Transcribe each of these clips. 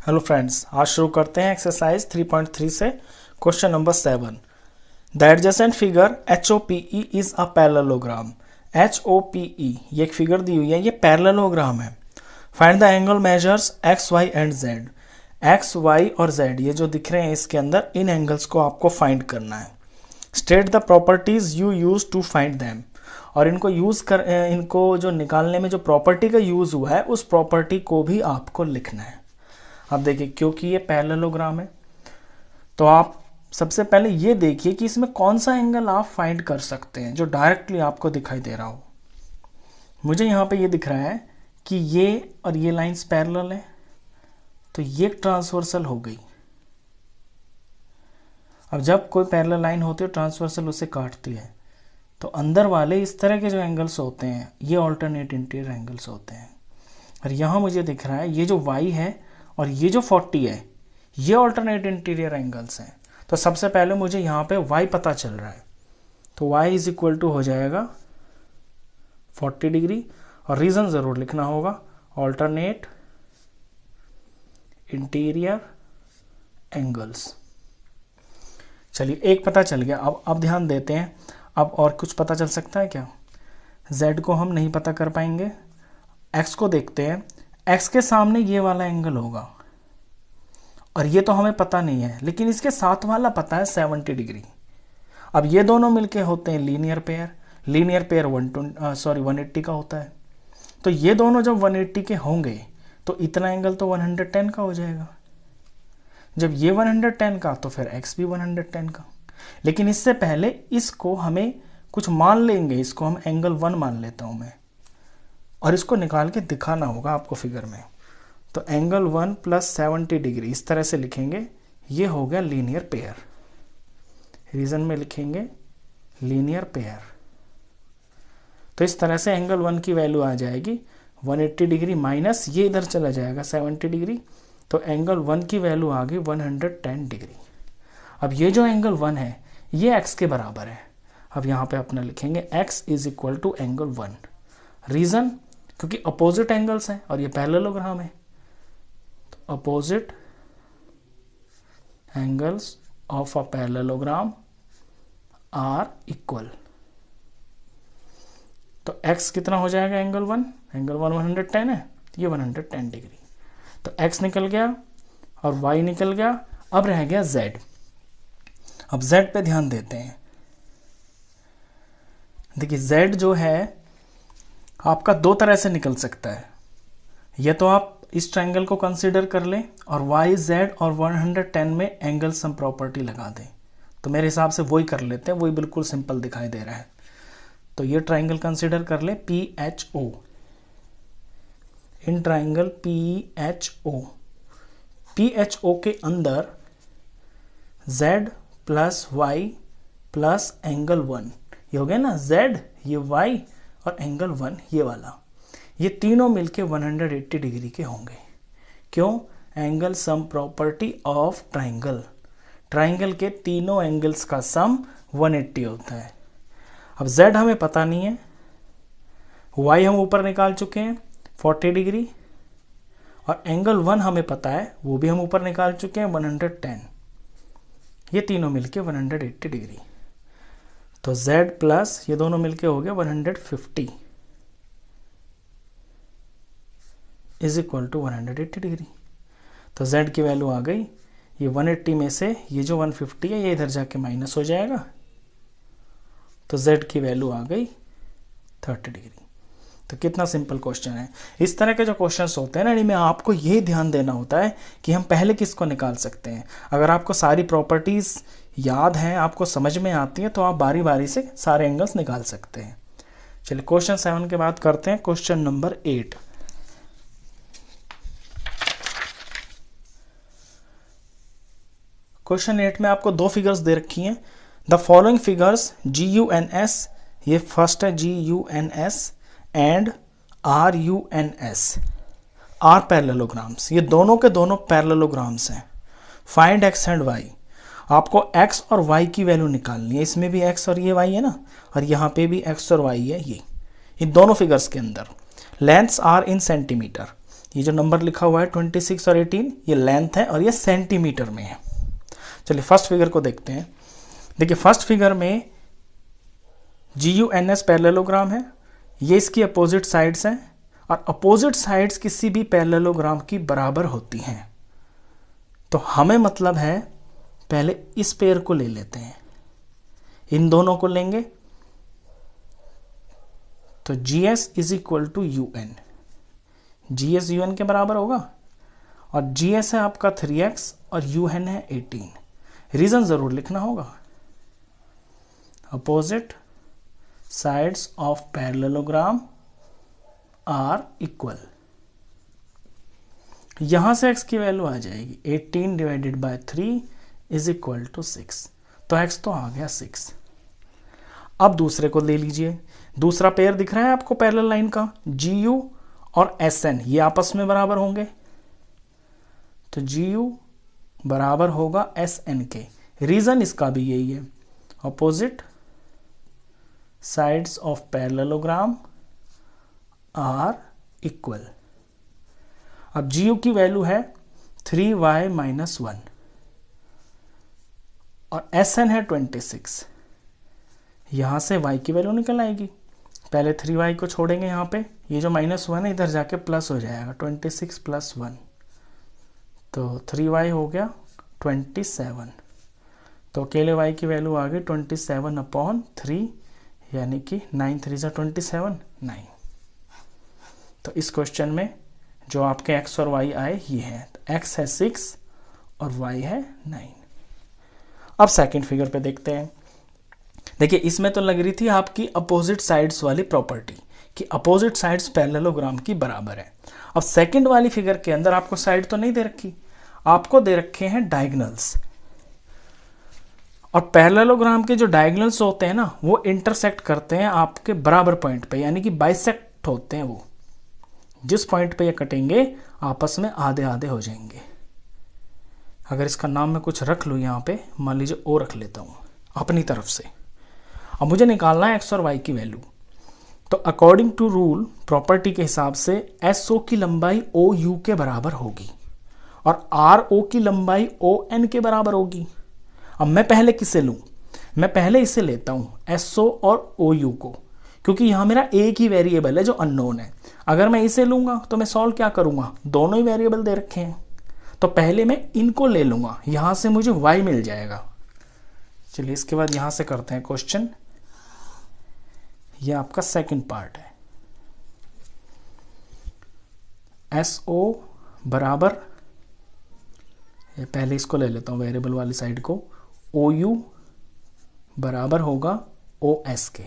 Hello friends, आज शुरू करते हैं एक्सरसाइज 3.3 से question number 7। The adjacent figure HOPE is a parallelogram. HOPE ये एक फिगर दी हुई है, ये पैरेललोग्राम है। Find the angle measures x, y and z। x, y और z ये जो दिख रहे हैं इसके अंदर, इन एंगल्स को आपको फाइंड करना है। State the properties you use to find them. और इनको जो निकालने में जो प्रॉपर्टी का यूज हुआ है उस प्रॉपर्टी को भी आपको लिखना है। अब देखिए, क्योंकि ये पैरेललोग्राम है तो आप सबसे पहले ये देखिए कि इसमें कौन सा एंगल आप फाइंड कर सकते हैं जो डायरेक्टली आपको दिखाई दे रहा हो। मुझे यहाँ पे ये दिख रहा है कि ये और ये लाइंस पैरेलल है, तो ये ट्रांसवर्सल हो गई। अब जब कोई पैरेलल लाइन होती है ट्रांसवर्सल उसे काटती है, तो अंदर वाले इस तरह के जो एंगल्स होते हैं ये ऑल्टरनेट इंटीरियर एंगल्स होते हैं। और यहाँ मुझे दिख रहा है ये जो y है और ये जो 40 है ये ऑल्टरनेट इंटीरियर एंगल्स हैं। तो सबसे पहले मुझे यहाँ पे y पता चल रहा है, तो y इज इक्वल टू हो जाएगा 40 डिग्री। और रीज़न ज़रूर लिखना होगा, ऑल्टरनेट इंटीरियर एंगल्स। चलिए, एक पता चल गया। अब ध्यान देते हैं, अब और कुछ पता चल सकता है क्या? z को हम नहीं पता कर पाएंगे। x को देखते हैं, x के सामने ये वाला एंगल होगा और ये तो हमें पता नहीं है, लेकिन इसके साथ वाला पता है 70 डिग्री। अब ये दोनों मिलके होते हैं लीनियर पेयर। लीनियर पेयर 180 का होता है। तो ये दोनों जब 180 के होंगे तो इतना एंगल तो 110 का हो जाएगा। जब ये 110 का तो फिर x भी 110 का। लेकिन इससे पहले इसको हमें कुछ मान लेंगे, इसको हम एंगल 1 मान लेता हूं मैं, और इसको निकाल के दिखाना होगा आपको फिगर में। तो एंगल 1 प्लस 70 डिग्री इस तरह से लिखेंगे, ये हो गया लीनियर पेयर। रीजन में लिखेंगे लीनियर पेयर। तो इस तरह से एंगल 1 की वैल्यू आ जाएगी 180 डिग्री माइनस ये इधर चला जाएगा 70 डिग्री, तो एंगल 1 की वैल्यू आ गई 110 डिग्री। अब ये जो एंगल 1 है ये x के बराबर है। अब यहाँ पे अपना लिखेंगे x is equal to angle 1। Reason, क्योंकि अपोजिट एंगल्स हैं और ये पैरेललोग्राम है, तो opposite angles of a parallelogram are equal. तो x कितना हो जाएगा? एंगल 1 110 है, ये 110 डिग्री। तो x निकल गया और y निकल गया। अब रह गया z। अब z पे ध्यान देते हैं। देखिए, z जो है आपका दो तरह से निकल सकता है। या तो आप इस ट्रायंगल को कंसीडर कर लें और y, z और 110 में एंगल सम प्रॉपर्टी लगा दें। तो मेरे हिसाब से वही कर लेते हैं, वही बिल्कुल सिंपल दिखाई दे रहा है। तो ये ट्रायंगल कंसीडर कर ले PHO। इन ट्रायंगल PHO के अंदर z plus y plus angle 1, ये हो गया ना, z ये y और एंगल 1 ये वाला, ये तीनों मिलके 180 डिग्री के होंगे। क्यों? Angle sum property of triangle. Triangle के तीनों एंगल्स का सम 180 होता है। अब z हमें पता नहीं है, y हम ऊपर निकाल चुके हैं 40 डिग्री, और एंगल 1 हमें पता है, वो भी हम ऊपर निकाल चुके हैं 110। ये तीनों मिलके 180 डिग्री। तो z प्लस ये दोनों मिलके हो गया 150 इज इक्वल टू 180 डिग्री। तो z की वैल्यू आ गई, ये 180 में से ये जो 150 है ये इधर जाके माइनस हो जाएगा, तो z की वैल्यू आ गई 30 डिग्री। तो कितना सिंपल क्वेश्चन है। इस तरह के जो क्वेश्चंस होते हैं ना, इनमें आपको ये ध्यान देना होता है कि हम पहले किसको निकाल सकते हैं। अगर आपको सारी प्रॉपर्टीज याद हैं, आपको समझ में आती हैं, तो आप बारी बारी से सारे एंगल्स निकाल सकते हैं। चलिए, क्वेश्चन 7 के बाद करते हैं क्वेश्चन नंबर 8। क्वेश्चन 8 में आपको दो फिगर्स दे रखी हैं। द फॉलोइंग फिगर्स GUNS, ये फर्स्ट है GUNS and RUNS are parallelograms. ये दोनों के दोनों पैरेललोग्राम्स हैं। Find x and y। आपको x और y की वैल्यू निकालनी है। इसमें भी x और ये y है ना, और यहाँ पे भी x और y है। ये इन दोनों फिगर्स के अंदर लेंथ्स आर इन सेंटीमीटर। ये जो नंबर लिखा हुआ है 26 और 18 ये लेंथ है और ये सेंटीमीटर में है। चलिए फर्स्ट फिगर को देखते हैं। देखिए फर्स्ट फिगर में GUNS पैरेललोग्राम है, ये इसकी अपोजिट साइड्स हैं और अपोजिट साइड्स किसी भी पैरेललोग्राम की बराबर होती हैं। तो हमें मतलब है पहले इस पेयर को ले लेते हैं, इन दोनों को लेंगे तो GS is equal to UN, GS UN के बराबर होगा और GS है आपका 3x और UN है 18। रीजन जरूर लिखना होगा, opposite sides of parallelogram are equal. यहां से x की वैल्यू आ जाएगी 18 divided by 3 is equal to 6। तो x तो आ गया 6। अब दूसरे को ले लीजिए, दूसरा पेयर दिख रहा है आपको पैरेलल लाइन का, GU और SN ये आपस में बराबर होंगे तो GU बराबर होगा SN के। रीजन इसका भी यही है, opposite sides of parallelogram are equal. अब GU की वैल्यू है 3y माइनस 1 और SN है 26। यहां से y की वैल्यू निकल आएगी, पहले 3y को छोड़ेंगे यहाँ पे, ये जो -1 है इधर जाके प्लस हो जाएगा 26 प्लस 1 तो 3y हो गया 27। तो अकेले y की वैल्यू आ गई 27/3 यानी कि 9 3 जा 27 9। तो इस क्वेश्चन में जो आपके x और y आए ये है, तो x है 6 और y है 9। अब सेकंड फिगर पे देखते हैं। देखिए इसमें तो लग रही थी आपकी अपोजिट साइड्स वाली प्रॉपर्टी कि अपोजिट साइड्स पैरेललोग्राम की बराबर है। अब सेकंड वाली फिगर के अंदर आपको साइड तो नहीं दे रखी, आपको दे रखे हैं डायगोनल्स और पैरेललोग्राम के जो डायगोनल्स होते हैं ना वो इंटरसेक्ट करते हैं आपके बराबर पॉइंट पे, यानी कि बाइसेक्ट होते हैं। वो जिस पॉइंट पे ये कटेंगे आपस में आधे आधे हो जाएंगे। अगर इसका नाम मैं कुछ रख लूँ यहाँ पे, मान लीजिए O रख लेता हूँ अपनी तरफ से। अब मुझे निकालना है x और y की वैल्यू, तो अकॉर्डिंग टू रूल प्रॉपर्टी के हिसाब से SO की लंबाई OU के बराबर होगी और RO की लंबाई ON के बराबर होगी। अब मैं पहले किसे लूं? मैं पहले इसे लेता हूं SO और OU को, क्योंकि यहां मेरा एक ही वेरिएबल है जो अननोन है। अगर मैं इसे लूंगा तो मैं सॉल्व क्या करूंगा, दोनों ही वेरिएबल दे रखे हैं, तो पहले मैं इनको ले लूंगा, यहां से मुझे y मिल जाएगा। चलिए इसके बाद यहां से करते हैं क्वेश्चन। यह आपका सेकंड पार्ट है, SO बराबर, पहले इसको ले लेता हूं वेरिएबल वाली साइड को, OU बराबर होगा OS के।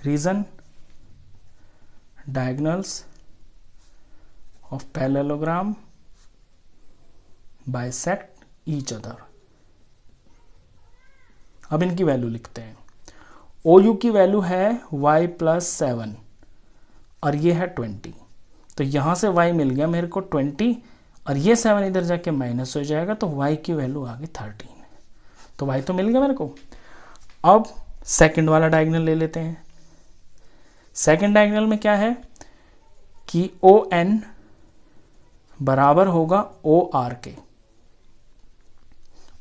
Reason diagonals of parallelogram bisect each other. अब इनकी वैल्यू लिखते हैं। OU की वैल्यू है y + 7 और ये है 20, तो यहां से y मिल गया मेरे को 20 और ये 7 इधर जाके माइनस हो जाएगा, तो y की वैल्यू आ गई 13। तो y तो मिल गया मेरे को। अब सेकंड वाला डायगोनल ले लेते हैं। सेकंड डायगोनल में क्या है कि ON बराबर होगा OR के।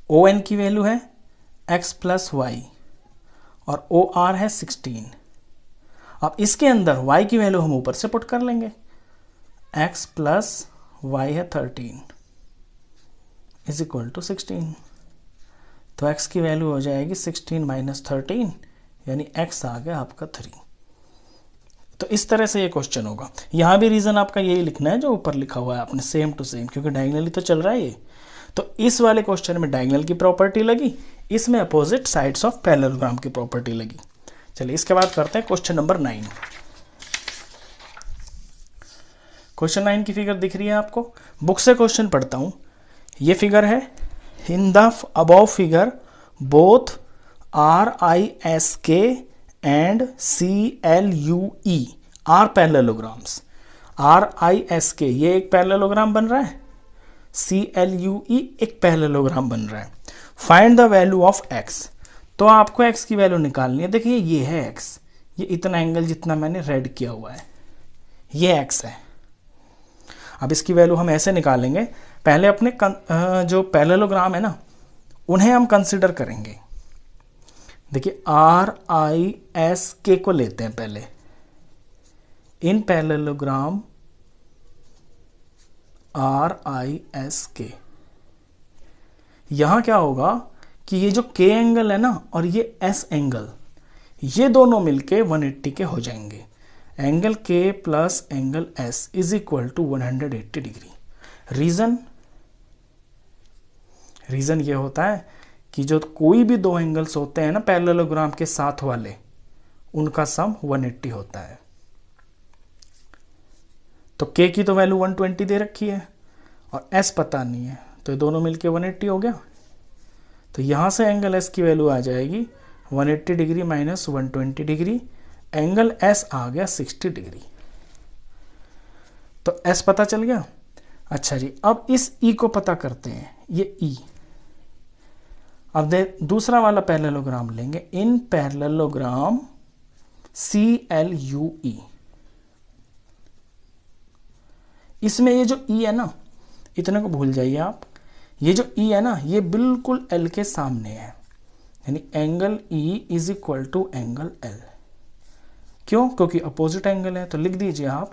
ON की वैल्यू है x + y और OR है 16। अब इसके अंदर y की वैल्यू हम ऊपर से पुट कर लेंगे, x + y है 13 इज इक्वल टू 16। तो x की वैल्यू हो जाएगी 16 - 13 यानी x आ गया आपका 3। तो इस तरह से ये क्वेश्चन होगा। यहां भी रीजन आपका यही लिखना है जो ऊपर लिखा हुआ है आपने, सेम टू सेम, क्योंकि डायगोनली तो चल रहा है ये। तो इस वाले क्वेश्चन में डायगोनल की प्रॉपर्टी लगी, इसमें अपोजिट साइड्स ऑफ पैरेललोग्राम की प्रॉपर्टी लगी। चलिए इसके बाद करते हैं क्वेश्चन नंबर 9। क्वेश्चन 9 की फिगर दिख रही है आपको, बुक से क्वेश्चन पढ़ता हूं। ये फिगर है, in the above figure both RISK and CLUE are parallelograms. RISK ये एक पैरेललोग्राम बन रहा है, CLUE एक पैरेललोग्राम बन रहा है। Find the value of x, तो आपको x की वैल्यू निकालनी है। देखिए ये है x, ये इतना एंगल जितना मैंने रेड किया हुआ है ये x है। अब इसकी वैल्यू हम ऐसे निकालेंगे, पहले अपने जो पैरेललोग्राम है ना उन्हें हम कंसिडर करेंगे। देखिए RISK को लेते हैं पहले। इन पैरेललोग्राम RISK, यहां क्या होगा कि ये जो K एंगल है ना और ये S एंगल, ये दोनों मिलके 180 के हो जाएंगे। Angle K plus angle S is equal to 180 degree. Reason ये होता है कि जो कोई भी दो एंगल्स होते हैं ना पैरेललोग्राम के साथ वाले, उनका सम 180 होता है। तो K की तो वैल्यू 120 दे रखी है और S पता नहीं है, तो ये दोनों मिलके 180 हो गया। तो यहां से एंगल S की वैल्यू आ जाएगी 180 degree minus 120 degree, angle S आ गया 60 डिग्री। तो S पता चल गया। अच्छा जी, अब इस E को पता करते हैं, ये E। अब दूसरा वाला पैरेललोग्राम लेंगे, इन पैरेललोग्राम CLUE। इसमें ये जो E है ना, इतने को भूल जाइए आप, ये जो E है ना ये बिल्कुल L के सामने है, यानी angle E is equal to angle L। क्यों? क्योंकि अपोजिट एंगल है। तो लिख दीजिए आप,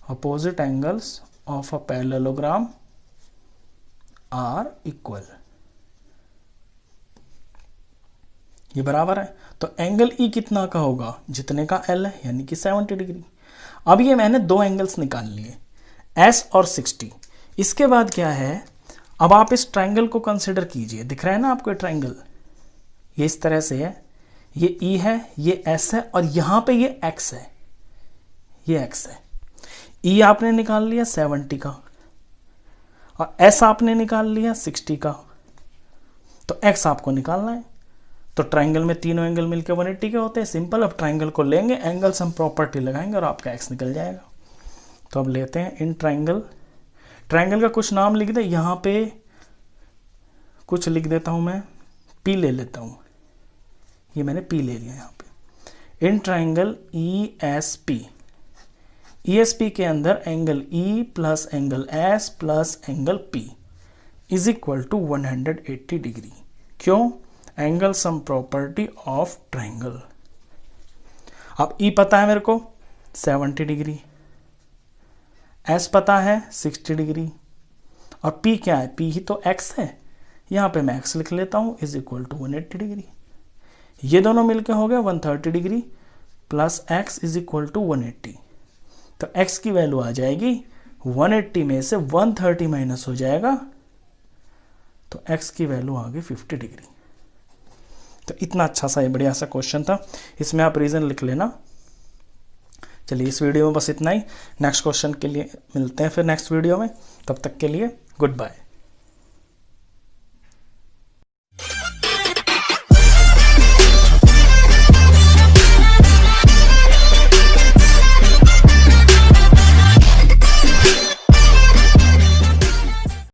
opposite angles of a parallelogram are equal, ये बराबर है। तो एंगल E कितना का होगा? जितने का L है, यानी कि 70 डिग्री। अब ये मैंने दो एंगल्स निकाल लिए, S और 60। इसके बाद क्या है, अब आप इस ट्रायंगल को कंसिडर कीजिए। दिख रहा है ना आपको ट्रायंगल, ये इस तरह से है, ये E है, ये S है और यहां पे ये X है, ये X है। E आपने निकाल लिया 70 का और S आपने निकाल लिया 60 का, तो X आपको निकालना है। तो ट्रायंगल में तीनों एंगल मिलकर 180 के होते हैं, सिंपल। अब ट्रायंगल को लेंगे, एंगल सम प्रॉपर्टी लगाएंगे और आपका X निकल जाएगा। तो अब लेते हैं इन ट्रायंगल, ट्रायंगल का कुछ नाम लिख दे, यहां पे कुछ लिख देता हूं मैं, P ले लेता हूं, ये मैंने P ले लिया यहां पे। इन ट्रायंगल ESP के अंदर angle E plus angle S plus angle P is equal to 180 degree. क्यों? Angle sum property of triangle. अब E पता है मेरे को 70 डिग्री, S पता है 60 डिग्री और P क्या है? P ही तो X है, यहां पे मैं X लिख लेता हूं इज इक्वल टू 180 डिग्री। ये दोनों मिलके हो गया 130 degree plus X is equal to 180। तो X की वैल्यू आ जाएगी 180 में से 130 माइनस हो जाएगा, तो X की वैल्यू आ गई 50 डिग्री। तो इतना अच्छा सा, ये बढ़िया सा क्वेश्चन था, इसमें आप रीजन लिख लेना। चलिए इस वीडियो में बस इतना ही, नेक्स्ट क्वेश्चन के लिए मिलते हैं फिर नेक्स्ट वीडियो में। तब तक के लिए गुड बाय।